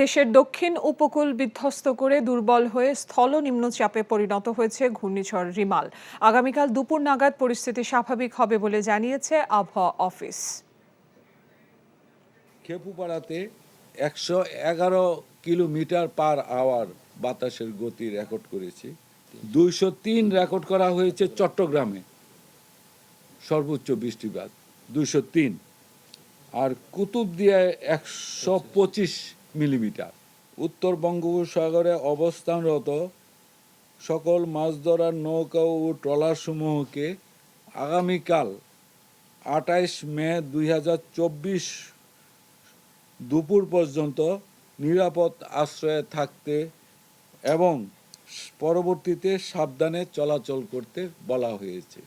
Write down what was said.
দেশের দক্ষিণ উপকূল বিধ্বস্ত করে দুর্বল হয়ে স্থল নিম্নচাপে পরিণত হয়েছে ঘূর্ণিঝড় রিমাল। আগামীকাল দুপুর নাগাদ পরিস্থিতি স্বাভাবিক হবে বলে জানিয়েছে আবহাওয়া অফিস। খেপুপাড়াতে 111 কিলোমিটার পার আওয়ার বাতাসের গতি রেকর্ড করেছি। 203 রেকর্ড করা হয়েছে চট্টগ্রামে, সর্বোচ্চ বৃষ্টিপাত 203, আর কুতুবদিয়ায় 125 মিলিমিটার। উত্তর বঙ্গোপসাগরে অবস্থানরত সকল মাছ ধরার নৌকা ও ট্রলারসমূহকে আগামীকাল 28 মে 2024 দুপুর পর্যন্ত নিরাপদ আশ্রয়ে থাকতে এবং পরবর্তীতে সাবধানে চলাচল করতে বলা হয়েছে।